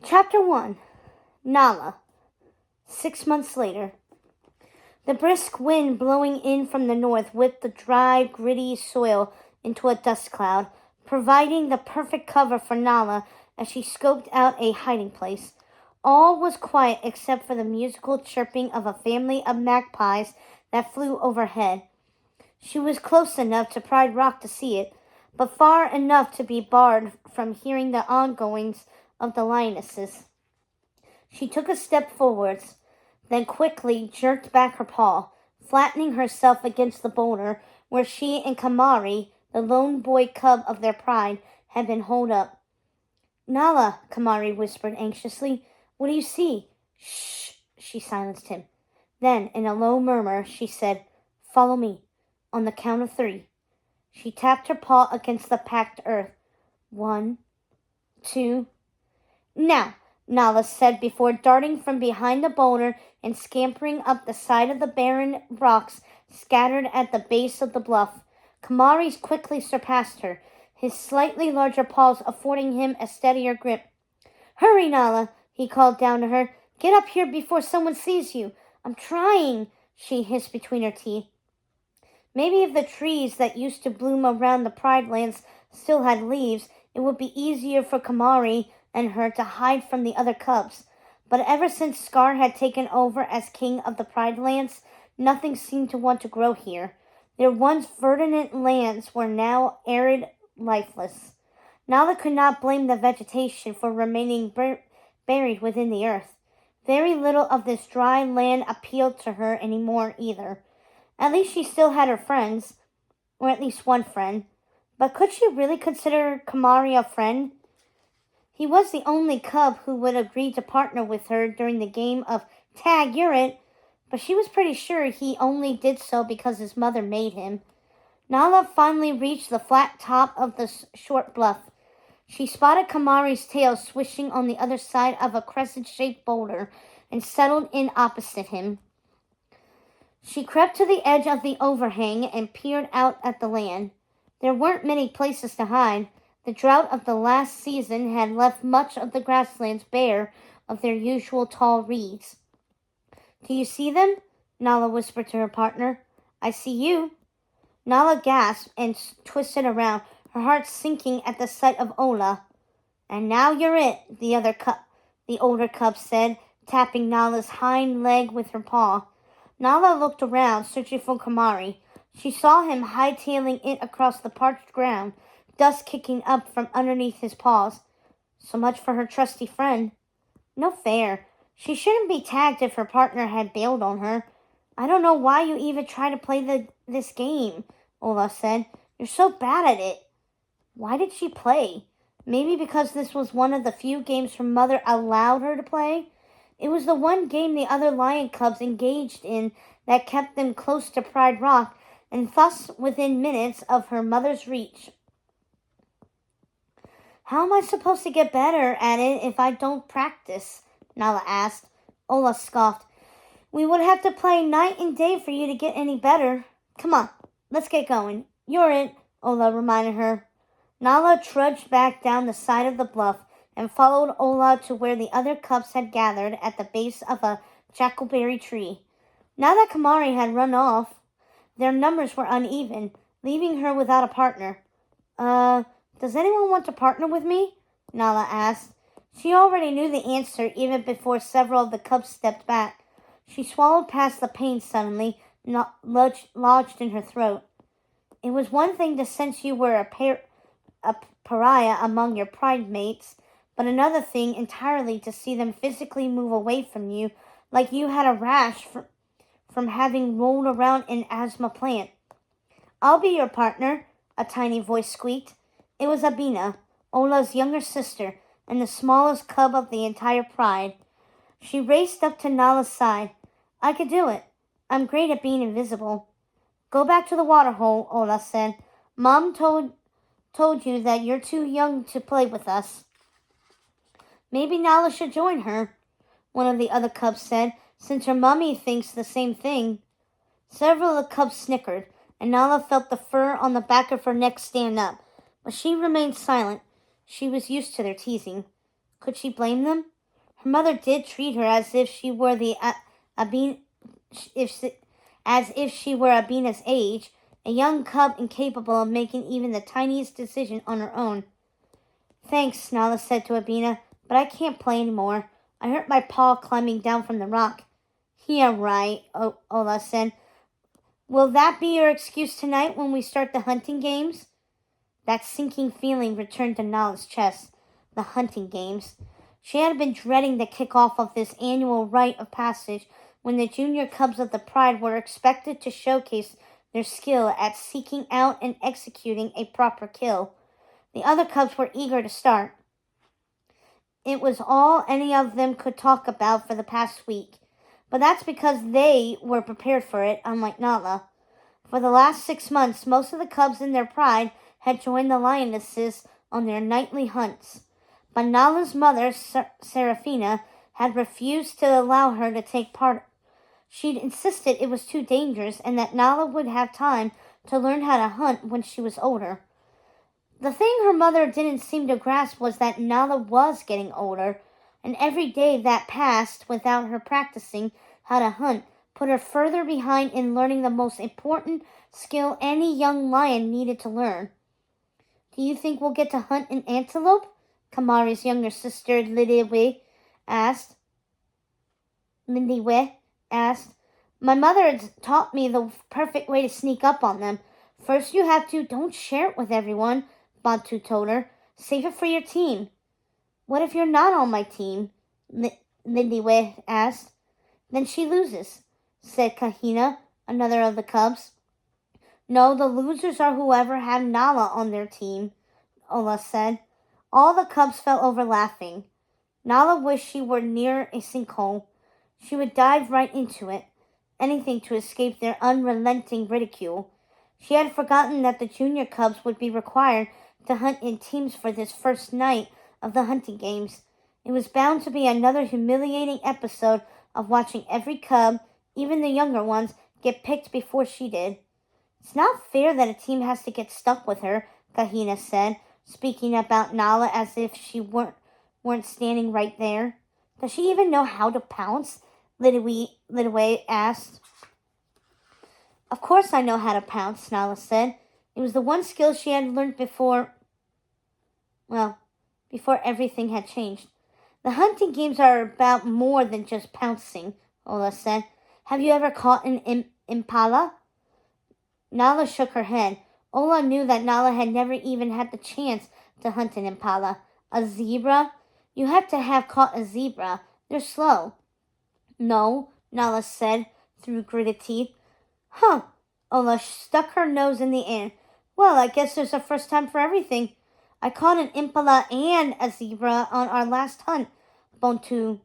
Chapter 1. Nala. 6 months later. The brisk wind blowing in from the north whipped the dry, gritty soil into a dust cloud, providing the perfect cover for Nala as she scoped out a hiding place. All was quiet except for the musical chirping of a family of magpies that flew overhead. She was close enough to Pride Rock to see it, but far enough to be barred from hearing the ongoings of the lionesses. She took a step forwards, then quickly jerked back her paw, flattening herself against the boulder where she and Kamari, the lone boy cub of their pride, had been holed up. "Nala," Kamari whispered anxiously, "what do you see?" "Shh," she silenced him. Then, in a low murmur, she said, "Follow me, on the count of 3. She tapped her paw against the packed earth. 1, 2... "Now," Nala said before darting from behind the boulder and scampering up the side of the barren rocks scattered at the base of the bluff. Kamari quickly surpassed her, his slightly larger paws affording him a steadier grip. "Hurry, Nala," he called down to her. "Get up here before someone sees you." "I'm trying," she hissed between her teeth. Maybe if the trees that used to bloom around the Pride Lands still had leaves, it would be easier for Kamari and her to hide from the other cubs. But ever since Scar had taken over as king of the Pride Lands, nothing seemed to want to grow here. Their once verdant lands were now arid, lifeless. Nala could not blame the vegetation for remaining buried within the earth. Very little of this dry land appealed to her anymore either. At least she still had her friends, or at least one friend. But could she really consider Kamari a friend? He was the only cub who would agree to partner with her during the game of Tag, You're It, but she was pretty sure he only did so because his mother made him. Nala finally reached the flat top of the short bluff. She spotted Kamari's tail swishing on the other side of a crescent-shaped boulder and settled in opposite him. She crept to the edge of the overhang and peered out at the land. There weren't many places to hide. The drought of the last season had left much of the grasslands bare of their usual tall reeds. "Do you see them?" Nala whispered to her partner. "I see you." Nala gasped and twisted around, her heart sinking at the sight of Ola. "And now you're it," the older cub said, tapping Nala's hind leg with her paw. Nala looked around, searching for Kamari. She saw him hightailing it across the parched ground, dust kicking up from underneath his paws. So much for her trusty friend. No fair. She shouldn't be tagged if her partner had bailed on her. "I don't know why you even try to play this game," Ola said. "You're so bad at it." Why did she play? Maybe because this was one of the few games her mother allowed her to play? It was the one game the other lion cubs engaged in that kept them close to Pride Rock and thus within minutes of her mother's reach. "How am I supposed to get better at it if I don't practice?" Nala asked. Ola scoffed. "We would have to play night and day for you to get any better. Come on, let's get going. You're it," Ola reminded her. Nala trudged back down the side of the bluff and followed Ola to where the other cubs had gathered at the base of a jackalberry tree. Now that Kamari had run off, their numbers were uneven, leaving her without a partner. Does anyone want to partner with me?" Nala asked. She already knew the answer even before several of the cubs stepped back. She swallowed past the pain suddenly, lodged in her throat. It was one thing to sense you were a pariah among your pride mates, but another thing entirely to see them physically move away from you like you had a rash from having rolled around an asthma plant. "I'll be your partner," a tiny voice squeaked. It was Abina, Ola's younger sister, and the smallest cub of the entire pride. She raced up to Nala's side. "I could do it. I'm great at being invisible." "Go back to the waterhole," Ola said. "Mom told you that you're too young to play with us." "Maybe Nala should join her," one of the other cubs said, "since her mummy thinks the same thing." Several of the cubs snickered, and Nala felt the fur on the back of her neck stand up, but she remained silent. She was used to their teasing. Could she blame them? Her mother did treat her as if she were as if she were Abina's age, a young cub incapable of making even the tiniest decision on her own. Thanks, Nala said to Abina, but I can't play anymore. I hurt my paw climbing down from the rock. Yeah, right, Ola said. Will that be your excuse tonight when we start the hunting games? That sinking feeling returned to Nala's chest. The hunting games. She had been dreading the kickoff of this annual rite of passage when the junior cubs of the Pride were expected to showcase their skill at seeking out and executing a proper kill. The other cubs were eager to start. It was all any of them could talk about for the past week, but that's because they were prepared for it, unlike Nala. For the last 6 months, most of the cubs in their pride had joined the lionesses on their nightly hunts, but Nala's mother, Serafina, had refused to allow her to take part. She'd insisted it was too dangerous and that Nala would have time to learn how to hunt when she was older. The thing her mother didn't seem to grasp was that Nala was getting older, and every day that passed without her practicing how to hunt put her further behind in learning the most important skill any young lion needed to learn. Do you think we'll get to hunt an antelope? Kamari's younger sister, Lindiwe, asked. My mother had taught me the perfect way to sneak up on them. First you have to, don't share it with everyone, Bantu told her. Save it for your team. What if you're not on my team? Lindiwe asked. Then she loses, said Kahina, another of the cubs. No, the losers are whoever had Nala on their team, Ola said. All the cubs fell over laughing. Nala wished she were near a sinkhole. She would dive right into it, anything to escape their unrelenting ridicule. She had forgotten that the junior cubs would be required to hunt in teams for this first night of the hunting games. It was bound to be another humiliating episode of watching every cub, even the younger ones, get picked before she did. It's not fair that a team has to get stuck with her, Kahina said, speaking about Nala as if she weren't standing right there. Does she even know how to pounce? Lindiwe asked. Of course I know how to pounce, Nala said. It was the one skill she had learned before everything had changed. The hunting games are about more than just pouncing, Ola said. Have you ever caught an impala? Nala shook her head. Ola knew that Nala had never even had the chance to hunt an impala. A zebra? You have to have caught a zebra. They're slow. No, Nala said through gritted teeth. Huh. Ola stuck her nose in the air. Well, I guess there's a first time for everything. I caught an impala and a zebra on our last hunt, Bontu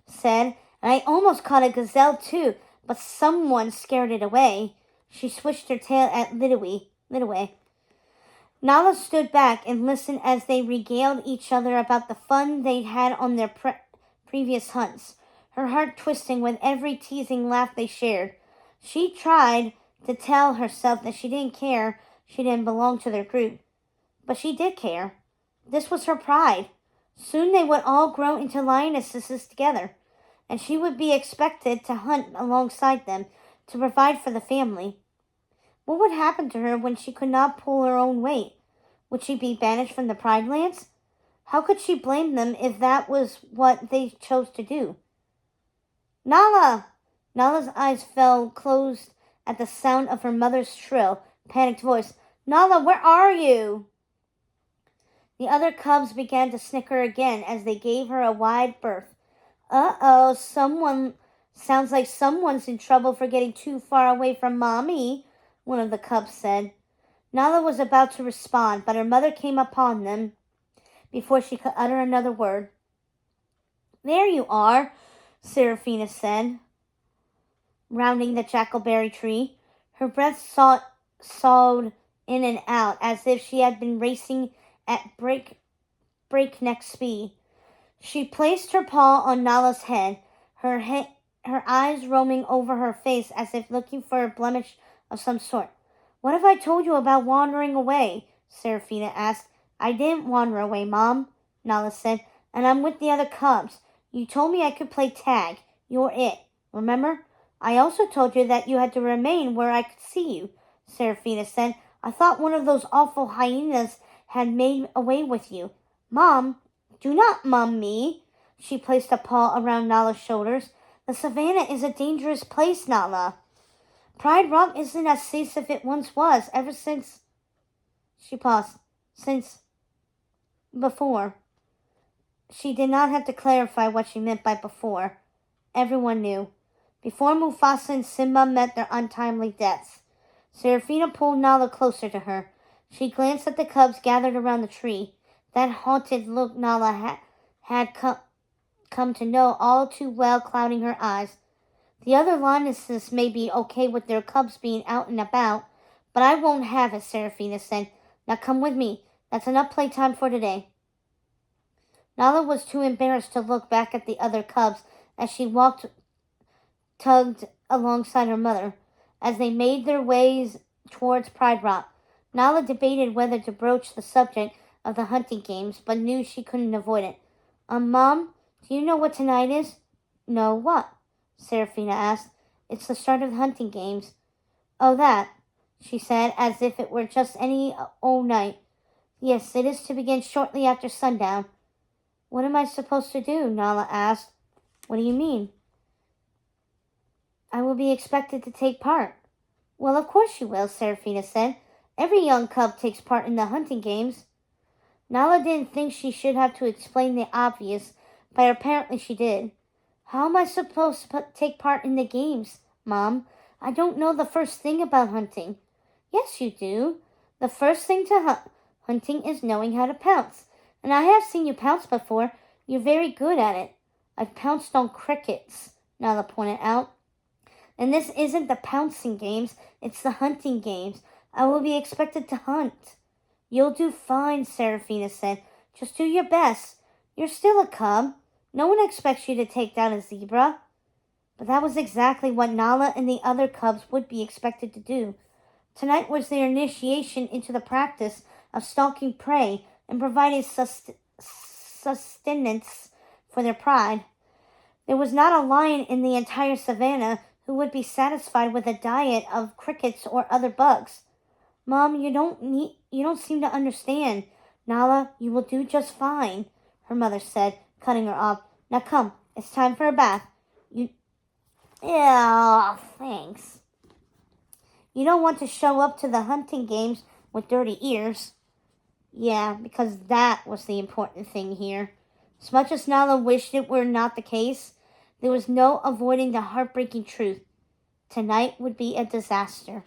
said, and I almost caught a gazelle too, but someone scared it away. She switched her tail at Lindiwe. Nala stood back and listened as they regaled each other about the fun they'd had on their previous hunts, her heart twisting with every teasing laugh they shared. She tried to tell herself that she didn't care she didn't belong to their group, but she did care. This was her pride. Soon they would all grow into lionesses together, and she would be expected to hunt alongside them to provide for the family. What would happen to her when she could not pull her own weight? Would she be banished from the Pride Lands? How could she blame them if that was what they chose to do? Nala! Nala's eyes fell closed at the sound of her mother's shrill, panicked voice. Nala, where are you? The other cubs began to snicker again as they gave her a wide berth. Uh-oh, sounds like someone's in trouble for getting too far away from Mommy, one of the cubs said. Nala was about to respond, but her mother came upon them before she could utter another word. There you are, Serafina said, rounding the jackalberry tree. Her breath sawed in and out as if she had been racing at breakneck speed. She placed her paw on Nala's head, her eyes roaming over her face as if looking for a blemish of some sort. What have I told you about wandering away? Serafina asked. I didn't wander away, Mom, Nala said. and I'm with the other cubs. You told me I could play tag. You're it. Remember? I also told you that you had to remain where I could see you, Seraphina said. I thought one of those awful hyenas had made away with you. Mom, do not mum me. She placed a paw around Nala's shoulders. The savannah is a dangerous place, Nala. Pride Rock isn't as safe as it once was, ever since... She paused. Since... before. She did not have to clarify what she meant by before. Everyone knew. Before Mufasa and Simba met their untimely deaths. Seraphina pulled Nala closer to her. She glanced at the cubs gathered around the tree. That haunted look Nala had come to know all too well, clouding her eyes. The other lionesses may be okay with their cubs being out and about, but I won't have it, Seraphina said. Now come with me. That's enough playtime for today. Nala was too embarrassed to look back at the other cubs as she tugged alongside her mother. As they made their ways towards Pride Rock, Nala debated whether to broach the subject of the hunting games, but knew she couldn't avoid it. Mom, do you know what tonight is? No, what? Seraphina asked. It's the start of the hunting games. Oh, that, she said, as if it were just any old night. Yes, it is to begin shortly after sundown. What am I supposed to do? Nala asked. What do you mean? I will be expected to take part. Well, of course you will, Seraphina said. Every young cub takes part in the hunting games. Nala didn't think she should have to explain the obvious, but apparently she did. How am I supposed to take part in the games, Mom? I don't know the first thing about hunting. Yes, you do. The first thing to hunting is knowing how to pounce. And I have seen you pounce before. You're very good at it. I've pounced on crickets, Nala pointed out. And this isn't the pouncing games, it's the hunting games. I will be expected to hunt. You'll do fine, Seraphina said. Just do your best. You're still a cub. No one expects you to take down a zebra. But that was exactly what Nala and the other cubs would be expected to do. Tonight was their initiation into the practice of stalking prey and providing sustenance for their pride. There was not a lion in the entire savannah who would be satisfied with a diet of crickets or other bugs. Mom, you don't seem to understand. Nala, you will do just fine, her mother said, cutting her off. Now come, it's time for a bath. Yeah, thanks. You don't want to show up to the hunting games with dirty ears. Yeah, because that was the important thing here. As much as Nala wished it were not the case, there was no avoiding the heartbreaking truth. Tonight would be a disaster.